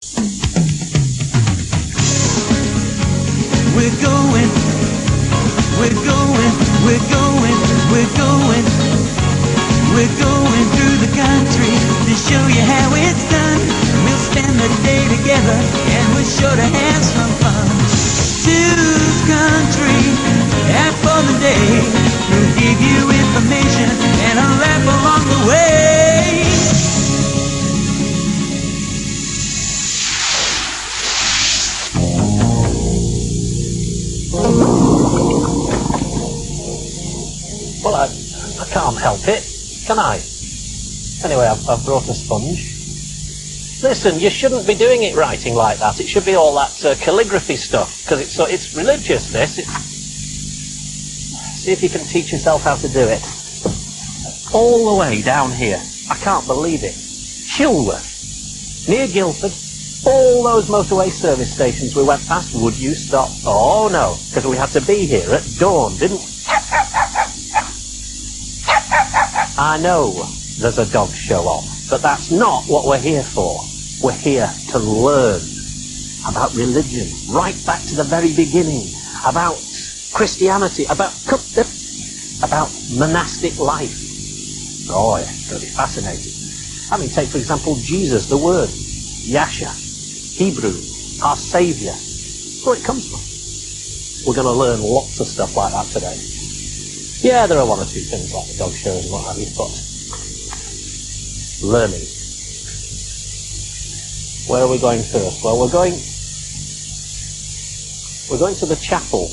We're going, we're going, we're going, we're going, we're going through the country to show you how it's done. We'll spend the day together and we're sure to have some fun. Two's country, half for the day. We'll give you information and a laugh along the way. Well, I can't help it, can I? Anyway, I've brought a sponge. Listen, you shouldn't be doing it writing like that. It should be all that calligraphy stuff, because it's religious, this. See if you can teach yourself how to do it. All the way down here. I can't believe it. Chilworth, near Guildford, all those motorway service stations we went past, would you stop? Oh no, because we had to be here at dawn, didn't we? I know there's a dog show on, but that's not what we're here for. We're here to learn about religion, right back to the very beginning, about Christianity, about monastic life. Oh, it's going to be fascinating. I mean, take, for example, Jesus, the word, Yasha, Hebrew, our Saviour. That's where it comes from. We're going to learn lots of stuff like that today. Yeah, there are one or two things like the dog shows and what have you, but learning. Where are we going first? Well, we're going to the chapel.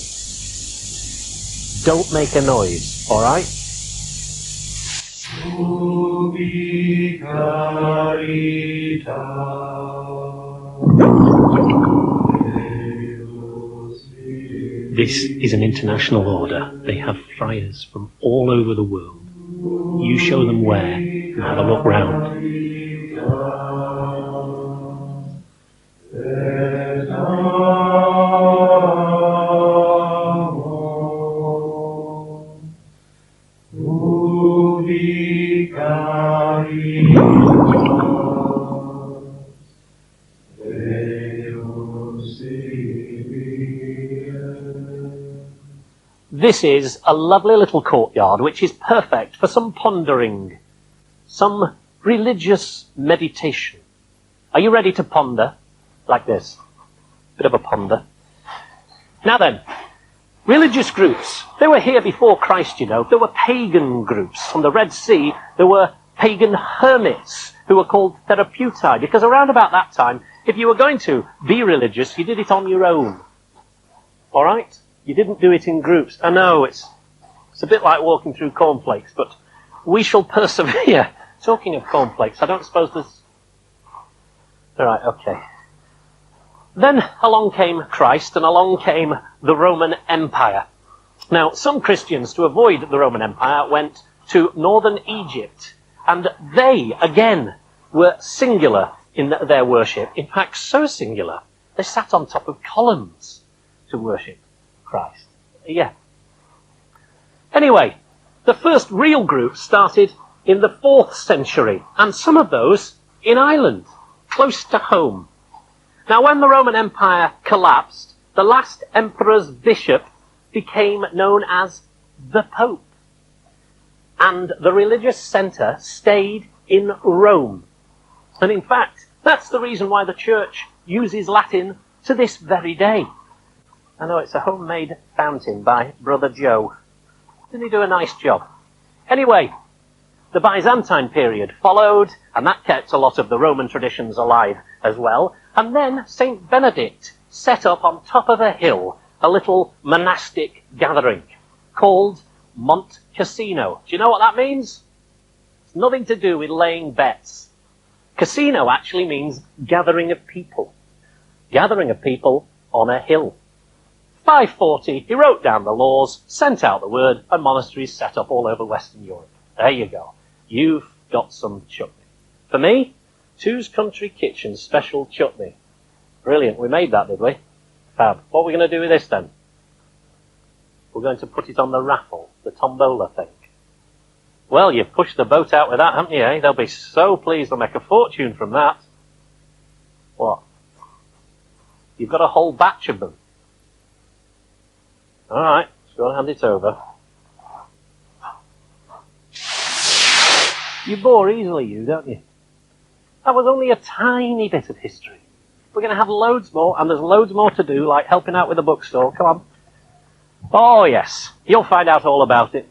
Don't make a noise, all right? This is an international order. They have friars from all over the world. You show them where and have a look round. This is a lovely little courtyard which is perfect for some pondering, some religious meditation. Are you ready to ponder? Like this. Bit of a ponder. Now then, religious groups. They were here before Christ, you know. There were pagan groups. On the Red Sea, there were pagan hermits who were called therapeutai, because around about that time, if you were going to be religious, you did it on your own. All right? You didn't do it in groups. I know, it's a bit like walking through cornflakes, but we shall persevere. Talking of cornflakes, I don't suppose there's... All right, okay. Then along came Christ, and along came the Roman Empire. Now, some Christians, to avoid the Roman Empire, went to northern Egypt, and they, again, were singular in their worship. In fact, so singular, they sat on top of columns to worship Christ. Yeah. Anyway, the first real group started in the 4th century, and some of those in Ireland, close to home. Now, when the Roman Empire collapsed, the last emperor's bishop became known as the Pope. And the religious centre stayed in Rome. And in fact, that's the reason why the church uses Latin to this very day. I know it's a homemade fountain by Brother Joe. Didn't he do a nice job? Anyway, the Byzantine period followed, and that kept a lot of the Roman traditions alive as well. And then St. Benedict set up on top of a hill a little monastic gathering called Monte Cassino. Do you know what that means? It's nothing to do with laying bets. Cassino actually means gathering of people. Gathering of people on a hill. 540, he wrote down the laws, sent out the word, and monasteries set up all over Western Europe. There you go. You've got some chutney. For me, Two's Country Kitchen special chutney. Brilliant. We made that, did we? Fab. What are we going to do with this then? We're going to put it on the raffle, the tombola thing. Well, you've pushed the boat out with that, haven't you, eh? They'll be so pleased they'll make a fortune from that. What? You've got a whole batch of them. Alright, just go and hand it over. You bore easily, you, don't you? That was only a tiny bit of history. We're going to have loads more, and there's loads more to do, like helping out with the bookstore. Come on. Oh, yes. You'll find out all about it.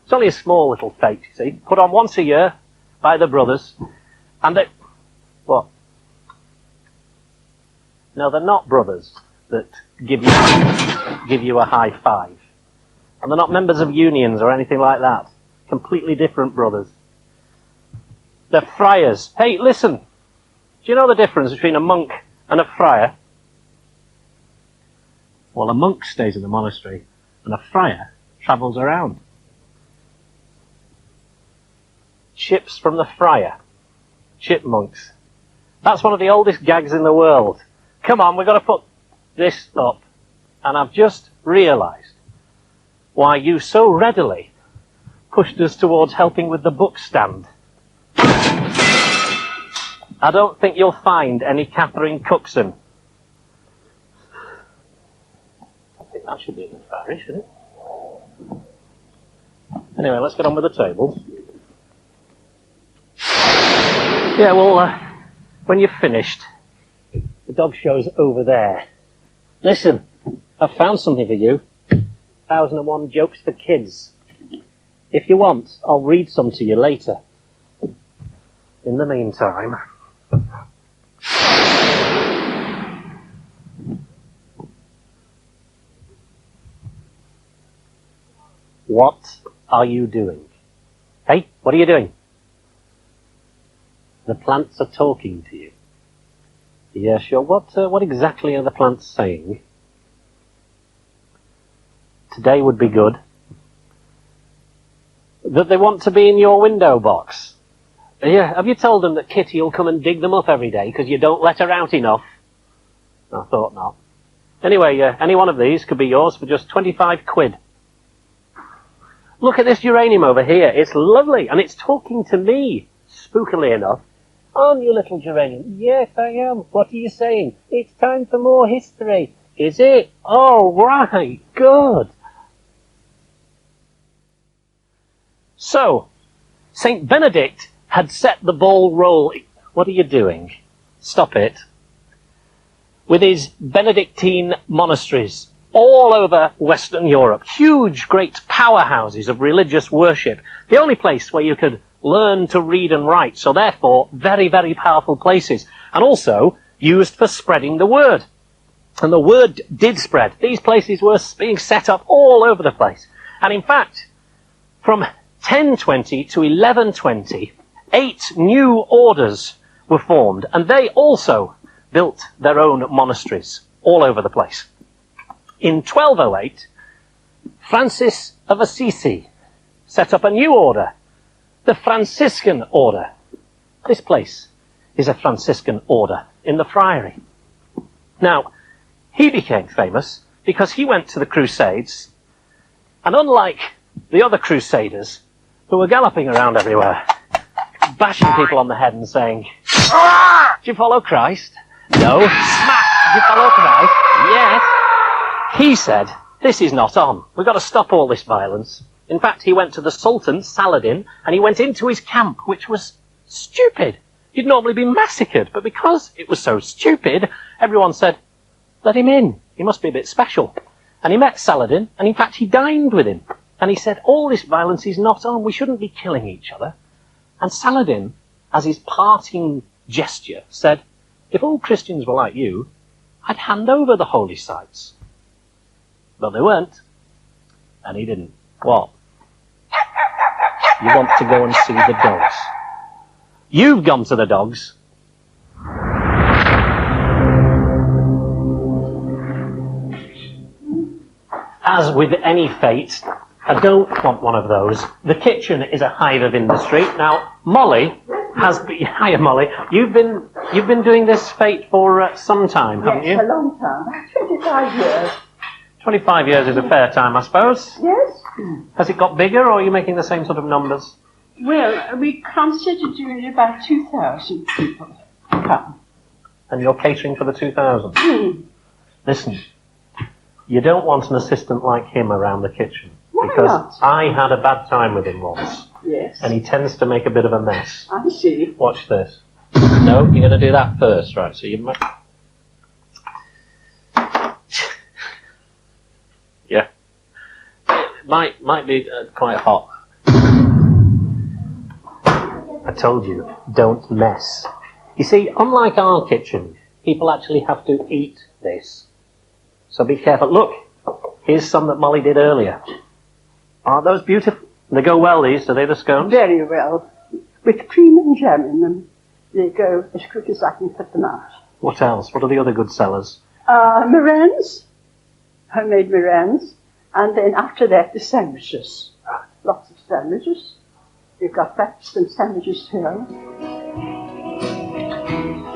It's only a small little fete, you see, put on once a year by the brothers. And they... What? No, they're not brothers that give you a high five. And they're not members of unions or anything like that. Completely different brothers. They're friars. Hey, listen. Do you know the difference between a monk and a friar? Well, a monk stays in the monastery, and a friar travels around. Ships from the friar. Chipmunks. That's one of the oldest gags in the world. Come on, we've got to put this up. And I've just realised why you so readily pushed us towards helping with the book stand. I don't think you'll find any Catherine Cookson. I think that should be in the Friary, shouldn't it? Anyway, let's get on with the tables. Yeah, well, when you've finished, the dog show's over there. Listen, I've found something for you. 1001 Jokes for Kids. If you want, I'll read some to you later. In the meantime... What are you doing? Hey, what are you doing? The plants are talking to you. Yeah, sure. What exactly are the plants saying? Today would be good. That they want to be in your window box. Yeah, have you told them that Kitty will come and dig them up every day because you don't let her out enough? I thought not. Anyway, any one of these could be yours for just 25 quid. Look at this geranium over here. It's lovely, and it's talking to me, spookily enough. Aren't you, little geranium? Yes, I am. What are you saying? It's time for more history. Is it? Oh, right. Good. So, St. Benedict had set the ball rolling. What are you doing? Stop it. With his Benedictine monasteries all over Western Europe. Huge, great powerhouses of religious worship. The only place where you could learn to read and write. So therefore, very, very powerful places. And also used for spreading the word. And the word did spread. These places were being set up all over the place. And in fact, from 1020 to 1120, 8 new orders were formed. And they also built their own monasteries all over the place. In 1208, Francis of Assisi set up a new order, the Franciscan order. This place is a Franciscan order in the Friary. Now, he became famous because he went to the Crusades, and unlike the other Crusaders who were galloping around everywhere, bashing people on the head and saying, "Do you follow Christ?" No. Smack! Do you follow Christ? Yes. He said, this is not on. We've got to stop all this violence. In fact, he went to the Sultan, Saladin, and he went into his camp, which was stupid. You'd normally be massacred, but because it was so stupid, everyone said, let him in. He must be a bit special. And he met Saladin, and in fact, he dined with him. And he said, all this violence is not on. We shouldn't be killing each other. And Saladin, as his parting gesture, said, if all Christians were like you, I'd hand over the holy sites. But they weren't. And he didn't. What? You want to go and see the dogs. You've gone to the dogs. As with any fete, I don't want one of those. The kitchen is a hive of industry. Now, Molly has been... Hiya, Molly. You've been doing this fete for some time, haven't you? Yes, a long time. About 25 years. 25 years is a fair time, I suppose. Yes. Has it got bigger, or are you making the same sort of numbers? Well, we consider doing about 2,000 people come. And you're catering for the 2,000? Listen, you don't want an assistant like him around the kitchen. Why Because not? I had a bad time with him once. Yes. And he tends to make a bit of a mess. I see. Watch this. No, you're going to do that first, right? So you might... Yeah. Might be quite hot. I told you, don't mess. You see, unlike our kitchen, people actually have to eat this. So be careful. Look, here's some that Molly did earlier. Aren't those beautiful? They go well, these, do they, the scones? Very well. With cream and jam in them, they go as quick as I can put them out. What else? What are the other good sellers? Meringues, homemade meringues, and then after that, the sandwiches. Lots of sandwiches. You've got breakfast and sandwiches here.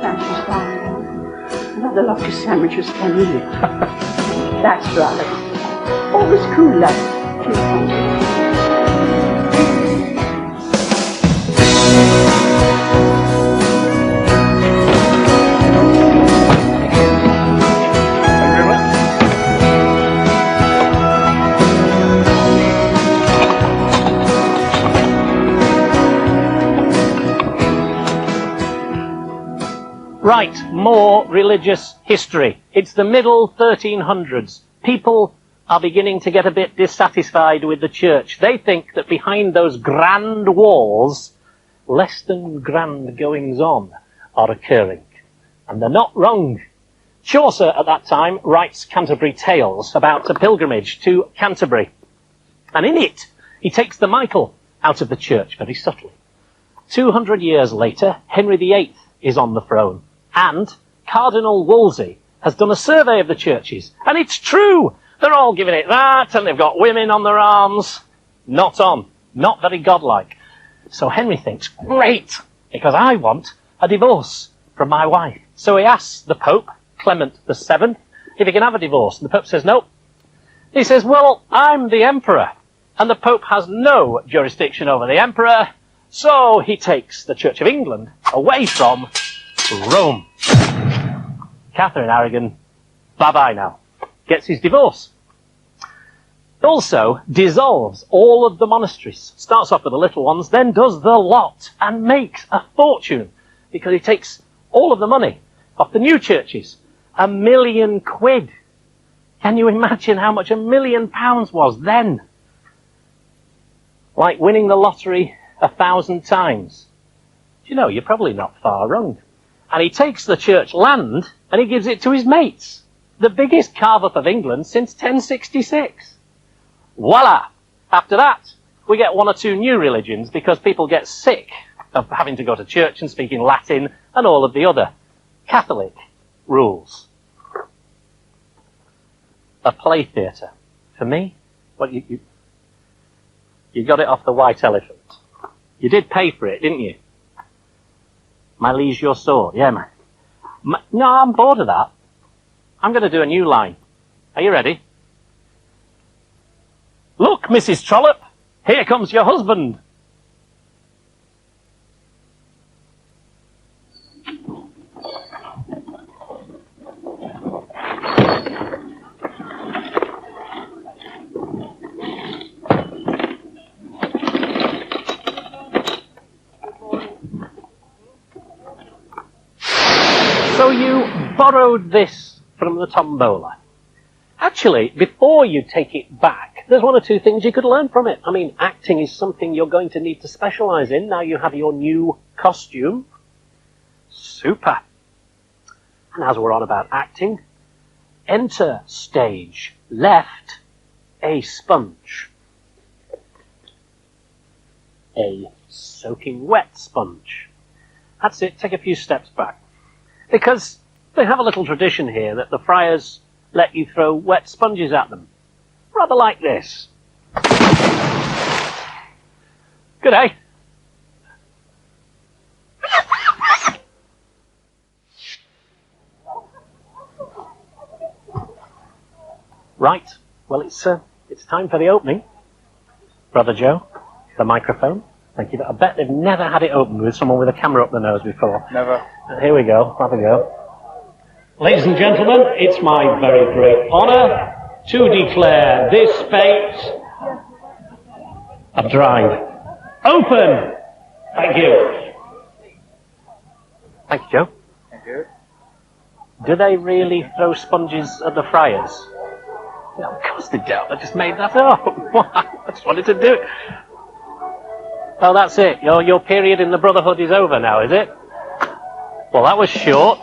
Sandwiches down there. Another lot of sandwiches can you? That's right. Always cool like cucumbers. Right, more religious history. It's the middle 1300s. People are beginning to get a bit dissatisfied with the church. They think that behind those grand walls, less than grand goings-on are occurring. And they're not wrong. Chaucer, at that time, writes Canterbury Tales about a pilgrimage to Canterbury. And in it, he takes the Michael out of the church very subtly. 200 years later, Henry VIII is on the throne. And Cardinal Wolsey has done a survey of the churches. And it's true! They're all giving it that, and they've got women on their arms. Not on. Not very godlike. So Henry thinks, great, because I want a divorce from my wife. So he asks the Pope, Clement VII, if he can have a divorce. And the Pope says, no. He says, well, I'm the emperor. And the Pope has no jurisdiction over the emperor. So he takes the Church of England away from Rome. Catherine Aragon, bye-bye now. Gets his divorce. Also dissolves all of the monasteries. Starts off with the little ones, then does the lot and makes a fortune because he takes all of the money off the new churches. £1 million. Can you imagine how much £1 million was then? Like winning the lottery 1,000 times. Do you know, you're probably not far wrong. And he takes the church land and he gives it to his mates. The biggest carve-up of England since 1066. Voila! After that, we get one or two new religions because people get sick of having to go to church and speaking Latin and all of the other Catholic rules. A play theatre. For me, what you got it off the White Elephant. You did pay for it, didn't you? My liege, your sword. Yeah, man. No, I'm bored of that. I'm going to do a new line. Are you ready? Look, Mrs. Trollope, here comes your husband. So you borrowed this from the tombola. Actually, before you take it back, there's one or two things you could learn from it. I mean, acting is something you're going to need to specialise in. Now you have your new costume. Super. And as we're on about acting, enter stage left, a sponge. A soaking wet sponge. That's it, take a few steps back. Because they have a little tradition here that the friars let you throw wet sponges at them. Rather like this. Good day. Right, well it's time for the opening. Brother Joe, the microphone. Thank you. I bet they've never had it opened with someone with a camera up their nose before. Never. Here we go, have a go. Ladies and gentlemen, it's my very great honour to declare this fete of drive open. Thank you. Thank you, Joe. Thank you. Do they really throw sponges at the friars? No, of course they don't. I just made that up. I just wanted to do it. Oh, that's it. Your period in the Brotherhood is over now, is it? Well, that was short.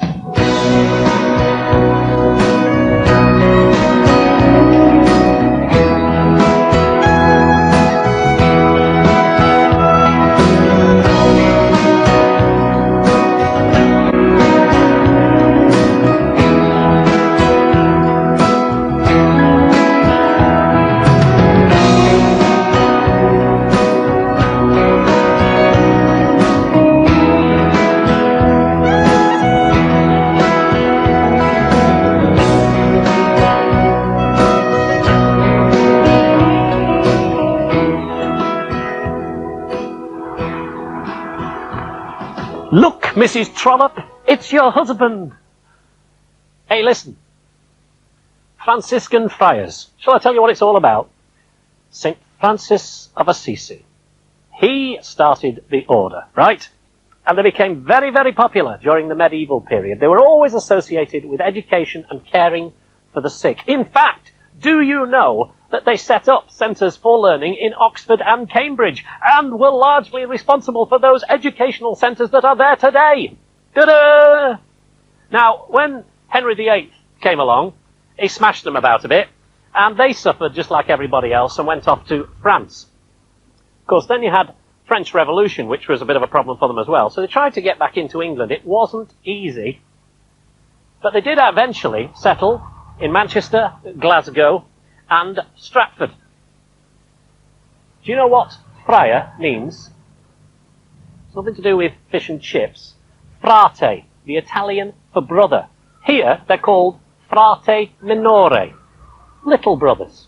Look, Mrs. Trollope, it's your husband. Hey, listen. Franciscan friars. Shall I tell you what it's all about? St. Francis of Assisi. He started the order, right? And they became very, very popular during the medieval period. They were always associated with education and caring for the sick. In fact, do you know that they set up centres for learning in Oxford and Cambridge and were largely responsible for those educational centres that are there today? Ta-da! Now, when Henry VIII came along, he smashed them about a bit, and they suffered just like everybody else and went off to France. Of course, then you had French Revolution, which was a bit of a problem for them as well. So they tried to get back into England. It wasn't easy, but they did eventually settle in Manchester, Glasgow, and Stratford. Do you know what friar means? Something to do with fish and chips. Frate, the Italian for brother. Here they're called frate minore, little brothers.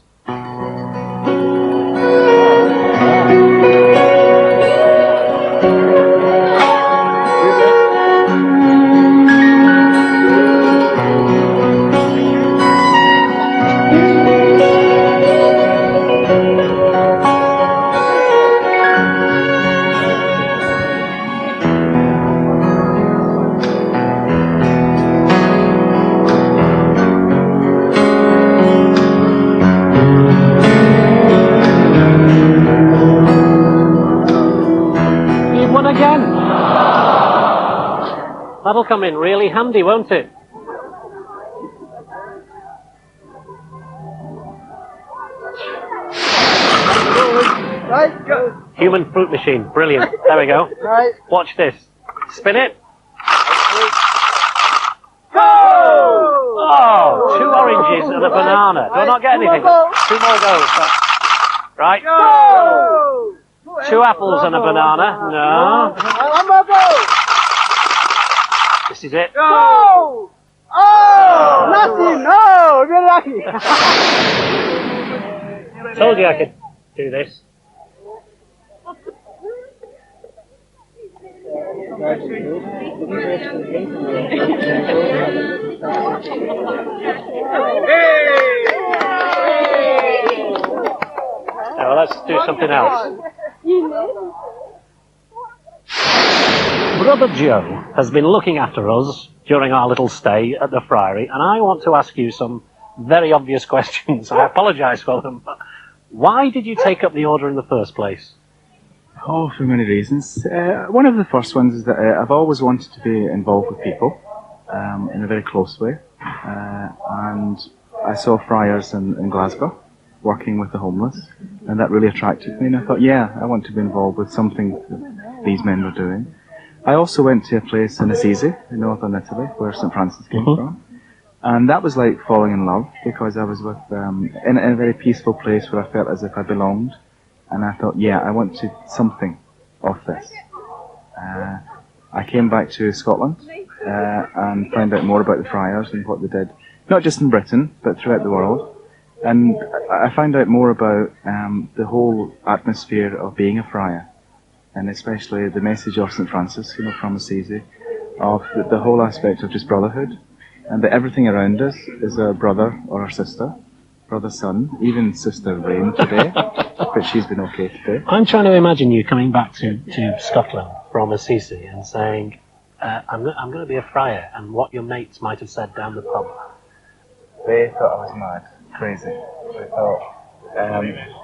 That'll come in really handy, won't it? Right, go. Human fruit machine. Brilliant. There we go. Right. Watch this. Spin it. Go! Oh, 2 oranges and a banana. Do I not get anything? 2 more goes. Right. Go! 2 apples and a banana. No. One more go! This is it. Go! Oh! Nothing! No! You're lucky! Told you I could do this. Now let's do something else. Brother Joe has been looking after us during our little stay at the Friary, and I want to ask you some very obvious questions. I apologise for them, but why did you take up the order in the first place? Oh, for many reasons. One of the first ones is that I've always wanted to be involved with people in a very close way, and I saw friars in Glasgow working with the homeless, and that really attracted me, and I thought, yeah, I want to be involved with something that these men were doing. I also went to a place in Assisi, in northern Italy, where St. Francis came from, and that was like falling in love, because I was with in a very peaceful place where I felt as if I belonged, and I thought, yeah, I want to something of this. I came back to Scotland and found out more about the friars and what they did, not just in Britain, but throughout the world. And I found out more about the whole atmosphere of being a friar, and especially the message of St. Francis, from Assisi, of the whole aspect of just brotherhood, and that everything around us is our brother or our sister, brother, son, even sister Rain today, but she's been okay today. I'm trying to imagine you coming back to Scotland from Assisi and saying, I'm going to be a friar, and what your mates might have said down the pub. They thought I was mad, crazy. They thought,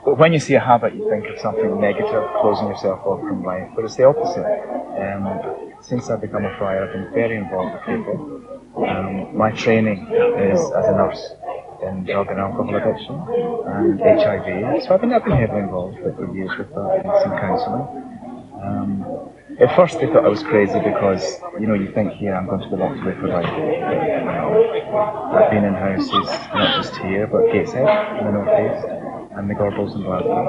but when you see a habit, you think of something negative, closing yourself off from life, but it's the opposite. Since I've become a friar, I've been very involved with people. My training is as a nurse in drug and alcohol addiction and HIV, so I've been heavily involved for years with that and some counselling. At first they thought I was crazy because, you think, here I'm going to be locked away for life. I've been in houses, not just here, but Gateshead in the North East, and the Gorbals in Glasgow,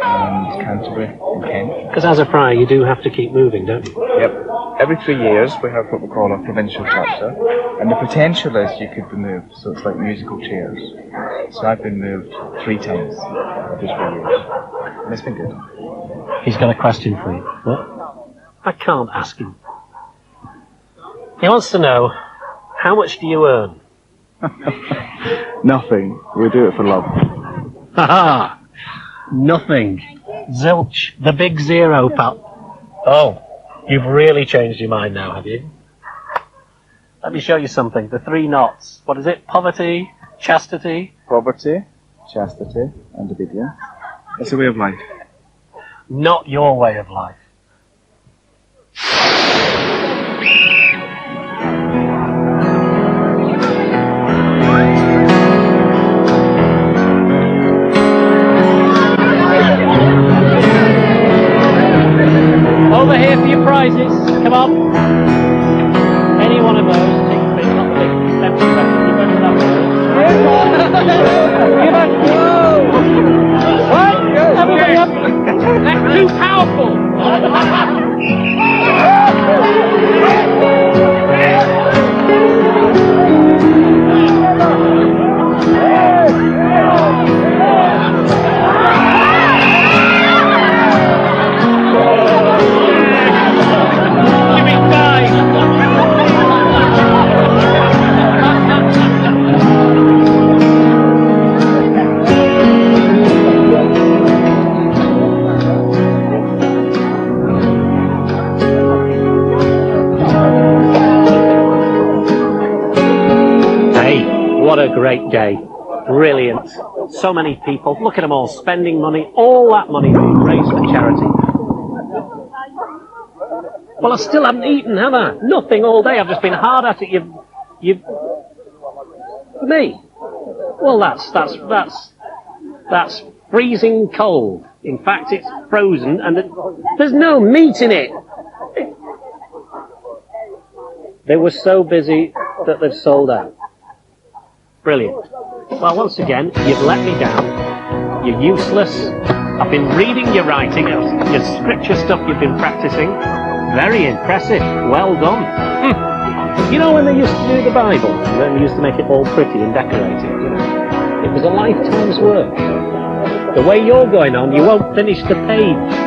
and Canterbury in Kent. Because as a friar, you do have to keep moving, don't you? Yep. Every 3 years we have what we call a provincial chapter, and the potential is you could be moved, so it's like musical chairs. So I've been moved 3 times every 3 years, and it's been good. He's got a question for you. What? I can't ask him. He wants to know, how much do you earn? Nothing. We do it for love. Haha! Nothing. Zilch. The big zero, pal. Oh, you've really changed your mind now, have you? Let me show you something. The 3 knots. What is it? Poverty, chastity. Poverty, chastity, and obedience. It's a way of life. Not your way of life. Over here for your prizes. Come on. Any one of those. Take the big, not the big. Step to the left. Keep over that way. Everybody up. That's too powerful. What a great day. Brilliant. So many people. Look at them all spending money. All that money being raised for charity. Well, I still haven't eaten, have I? Nothing all day. I've just been hard at it. You... For me? Well, that's freezing cold. In fact, it's frozen and there's no meat in it. They were so busy that they've sold out. Brilliant. Well, once again, you've let me down. You're useless. I've been reading your writing, your scripture stuff you've been practicing. Very impressive. Well done. You know when they used to do the Bible, when they used to make it all pretty and decorated, it was a lifetime's work. The way you're going on, you won't finish the page.